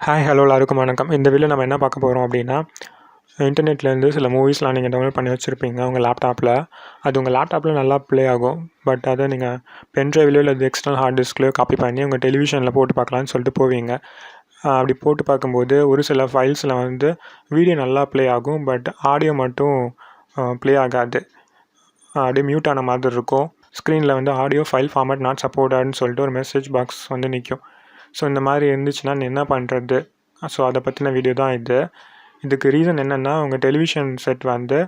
Hi hello எல்லாருக்கும் வணக்கம். இந்த வீடியோ நம்ம என்ன பார்க்க போகிறோம் அப்படின்னா, இன்டர்நெட்லேருந்து சில மூவிஸ்லாம் நீங்கள் டவுன்லோட் பண்ணி வச்சுருப்பீங்க உங்கள் லேப்டாப்பில். அது உங்கள் லேப்டாப்பில் நல்லா ப்ளே ஆகும். பட் அதை நீங்கள் பென்ட்ரைவ்லையோ இல்லை எக்ஸ்டர்னல் ஹார்ட் டிஸ்க்லையோ காப்பி பண்ணி உங்கள் டெலிவிஷனில் போட்டு பார்க்கலான்னு சொல்லிட்டு போவீங்க. அப்படி போட்டு பார்க்கும்போது ஒரு சில ஃபைல்ஸில் வந்து வீடியோ நல்லா ப்ளே ஆகும். பட் ஆடியோ மட்டும் ப்ளே ஆகாது. அப்படியே மியூட் ஆன மாதிரி இருக்கும். ஸ்க்ரீனில் வந்து ஆடியோ ஃபைல் ஃபார்மேட் நாட் சப்போர்ட்டட்னு சொல்லிட்டு ஒரு மெசேஜ் பாக்ஸ் வந்து நிற்கும். ஸோ இந்த மாதிரி இருந்துச்சுன்னா என்ன பண்ணுறது? ஸோ அதை பற்றின வீடியோ தான் இது. இதுக்கு ரீசன் என்னென்னா, உங்கள் டெலிவிஷன் செட் வந்து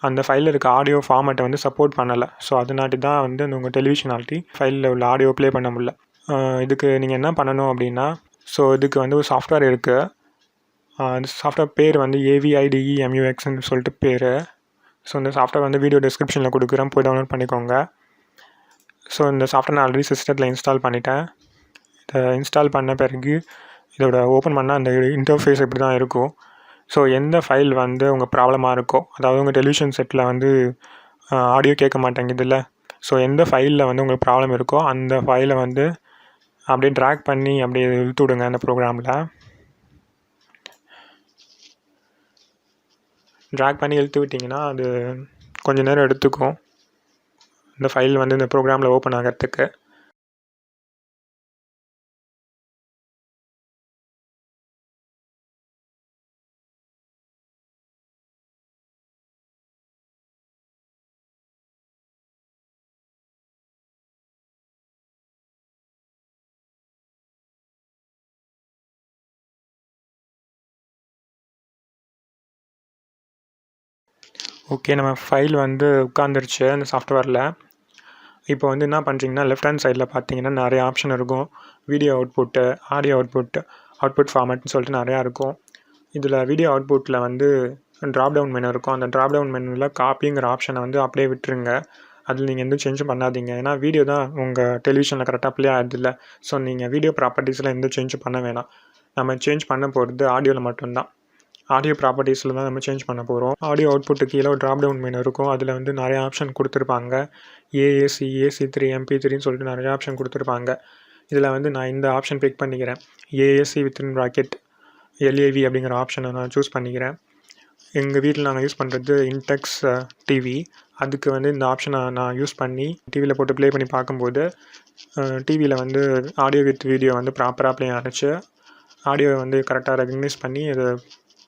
அந்த ஃபைலில் இருக்க ஆடியோ ஃபார்மேட்டை வந்து சப்போர்ட் பண்ணலை. ஸோ அதனாட்டி தான் வந்து உங்கள் டெலிவிஷன் ஆல்ட்டி ஃபைலில் உள்ள ஆடியோ ப்ளே பண்ண முடியல. இதுக்கு நீங்கள் என்ன பண்ணணும் அப்படின்னா, ஸோ இதுக்கு வந்து ஒரு சாஃப்ட்வேர் இருக்குது. அந்த சாஃப்ட்வேர் பேர் வந்து AVIDEMUXன்னு சொல்லிட்டு பேர். ஸோ இந்த சாஃப்ட்வேர் வந்து வீடியோ டிஸ்கிரிப்ஷனில் கொடுக்குறேன், போய் டவுன்லோட் பண்ணிக்கோங்க. ஸோ இந்த சாஃப்ட்வேர் நான் ஆல்ரெடி சிஸ்டத்தில் இன்ஸ்டால் பண்ணிட்டேன். இதை இன்ஸ்டால் பண்ண பிறகு இதோட ஓப்பன் பண்ணால் அந்த இன்டர்ஃபேஸ் இப்படி தான் இருக்கும். ஸோ எந்த ஃபைல் வந்து உங்கள் ப்ராப்ளமாக இருக்கோ, அதாவது உங்கள் டெலிவிஷன் செட்டில் வந்து ஆடியோ கேட்க மாட்டேங்குதுல்ல, ஸோ எந்த ஃபைலில் வந்து உங்களுக்கு ப்ராப்ளம் இருக்கோ அந்த ஃபைலை வந்து அப்படியே ட்ராக் பண்ணி அப்படியே இழுத்து விடுங்க. அந்த ப்ரோக்ராமில் ட்ராக் பண்ணி இழுத்து விட்டிங்கன்னா அது கொஞ்சம் நேரம் எடுத்துக்கும் இந்த ஃபைல் வந்து இந்த ப்ரோக்ராமில் ஓப்பன் ஆகிறதுக்கு. ஓகே, நம்ம ஃபைல் வந்து உட்காந்துருச்சு அந்த சாஃப்ட்வேரில். இப்போ வந்து என்ன பண்ணுறீங்கன்னா, லெஃப்ட் ஹேண்ட் சைடில் பார்த்தீங்கன்னா நிறைய ஆப்ஷன் இருக்கும். வீடியோ அவுட்புட்டு, ஆடியோ அவுட்புட் ஃபார்மேட்னு சொல்லிட்டு நிறையா இருக்கும். இதில் வீடியோ அவுட்புட்டில் வந்து ட்ராப் டவுன் மெனு இருக்கும். அந்த ட்ராப் டவுன் மெனுவில் காப்பிங்கிற ஆப்ஷனை வந்து அப்படியே விட்டுருங்க. அதில் நீங்கள் எந்த சேஞ்சும் பண்ணாதீங்க. ஏன்னா வீடியோ தான் உங்கள் டெலிவிஷனில் கரெக்டாக ப்ளே ஆகுதில்ல. ஸோ நீங்கள் வீடியோ ப்ராப்பர்ட்டிஸில் எந்த சேஞ்சும் பண்ண வேணாம். நம்ம சேஞ்ச் பண்ண போகிறது ஆடியோவில் மட்டும்தான். ஆடியோ ப்ராப்பர்ட்டிஸில் தான் நம்ம சேஞ்ச் பண்ண போகிறோம். ஆடியோ அவுட்புட்டு கீழே ஒரு ட்ராப் டவுன் மெனு இருக்கும். அதில் வந்து நிறைய ஆப்ஷன் கொடுத்துருப்பாங்க. AAC, AC3, MP3ன்னு சொல்லிட்டு நிறைய ஆப்ஷன் கொடுத்துருப்பாங்க. இதில் வந்து நான் இந்த ஆப்ஷன் பிக் பண்ணிக்கிறேன். AAC வித்தின் ப்ராக்கெட் LAV அப்படிங்கிற ஆப்ஷனை நான் சூஸ் பண்ணிக்கிறேன். எங்கள் வீட்டில் நாங்கள் யூஸ் பண்ணுறது இன்டெக்ஸ் டிவி. அதுக்கு வந்து இந்த ஆப்ஷனை நான் யூஸ் பண்ணி டிவியில் போட்டு ப்ளே பண்ணி பார்க்கும்போது டிவியில் வந்து ஆடியோ வித் வீடியோ வந்து ப்ராப்பராக ப்ளே ஆனிச்சு. ஆடியோ வந்து கரெக்டாக ரெகக்னைஸ் பண்ணி அது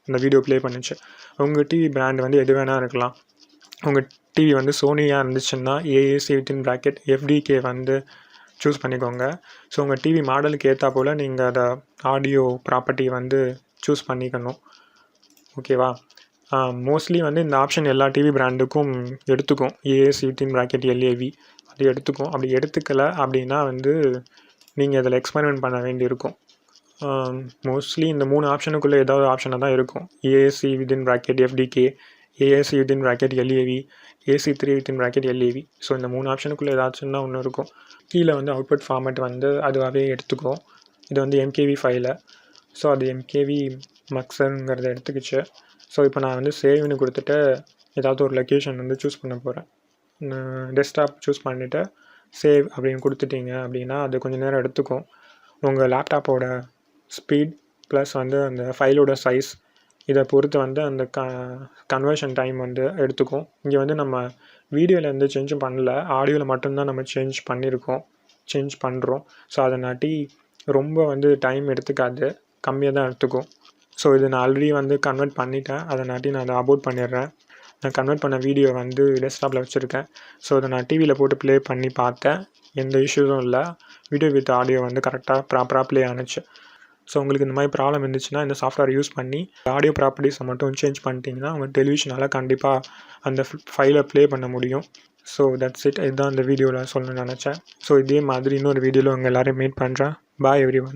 இந்த வீடியோ ப்ளே பண்ணிச்சு. உங்கள் டிவி பிராண்ட் வந்து எது வேணால் இருக்கலாம். உங்கள் டிவி வந்து சோனியாக இருந்துச்சுன்னா AAC வித்தின் ப்ராக்கெட் FDK வந்து சூஸ் பண்ணிக்கோங்க. ஸோ உங்கள் டிவி மாடலுக்கு ஏற்றா போல் நீங்கள் அதை ஆடியோ ப்ராப்பர்ட்டி வந்து சூஸ் பண்ணிக்கணும். ஓகேவா? மோஸ்ட்லி வந்து இந்த ஆப்ஷன் எல்லா டிவி பிராண்டுக்கும் எடுத்துக்கும். AAC வித்தின் ப்ராக்கெட் LAV அது எடுத்துக்கும். அப்படி எடுத்துக்கலை அப்படின்னா வந்து நீங்கள் அதில் எக்ஸ்பெரிமெண்ட் பண்ண வேண்டியிருக்கும். மோஸ்ட்லி இந்த 3 ஆப்ஷனுக்குள்ளே ஏதாவது ஆப்ஷனாக தான் இருக்கும். AAC within bracket FDK, AAC within bracket LAV, AC3 within bracket LAV. So இந்த 3 ஆப்ஷனுக்குள்ளே ஏதாச்சும் தான் ஒன்று இருக்கும். கீழே வந்து அவுட்புட் ஃபார்மேட் வந்து அதுவாகவே எடுத்துக்கும். இது வந்து MKV ஃபைலை. ஸோ அது MKV மக்ஸருங்கிறத எடுத்துக்கிச்சு. ஸோ இப்போ நான் வந்து சேவ்னு கொடுத்துட்டு ஏதாவது ஒரு லொக்கேஷன் வந்து சூஸ் பண்ண போகிறேன். டெஸ்க்டாப் சூஸ் பண்ணிவிட்டு சேவ் அப்படின்னு கொடுத்துட்டிங்க அப்படின்னா அது கொஞ்சம் நேரம் எடுத்துக்கும். உங்கள் லேப்டாப்போட ஸ்பீட் ப்ளஸ் வந்து அந்த ஃபைலோட சைஸ் இதை பொறுத்து வந்து அந்த கன்வர்ஷன் டைம் வந்து எடுத்துக்கும். இங்கே வந்து நம்ம வீடியோவில் எந்த சேஞ்சும் பண்ணல, ஆடியோவில் மட்டும்தான் நம்ம சேஞ்ச் பண்ணுறோம். ஸோ அதனாட்டி ரொம்ப வந்து டைம் எடுத்துக்காது, கம்மியாக தான் எடுத்துக்கும். ஸோ இது நான் ஆல்ரெடி வந்து கன்வெர்ட் பண்ணிட்டேன். அதனாட்டி நான் அதை அபோட் பண்ணிடுறேன். நான் கன்வெர்ட் பண்ண வீடியோ வந்து டெஸ்க்டாப்பில் வச்சுருக்கேன். ஸோ அதை நான் டிவியில் போட்டு ப்ளே பண்ணி பார்த்தேன். எந்த இஷ்யூஸும் இல்லை. வீடியோ வித் ஆடியோ வந்து ப்ராப்பராக ப்ளே ஆனிச்சு. ஸோ உங்களுக்கு இந்த மாதிரி ப்ராப்ளம் இருந்துச்சுன்னா இந்த சாஃப்ட்வேர் யூஸ் பண்ணி ஆடியோ ப்ராப்பர்ட்டிஸை மட்டும் சேஞ்ச் பண்ணிட்டீங்கன்னா உங்கள் டெலிவிஷனால் கண்டிப்பாக அந்த ஃபைலை ப்ளே பண்ண முடியும். So that's it. இதுதான் இந்த வீடியோவில் சொல்லணும்னு நினச்சேன். ஸோ இதே மாதிரி இன்னொரு வீடியோவில் உங்கள் எல்லோரையும் மீட் பண்ணுறேன். பாய் எவ்ரிவன்.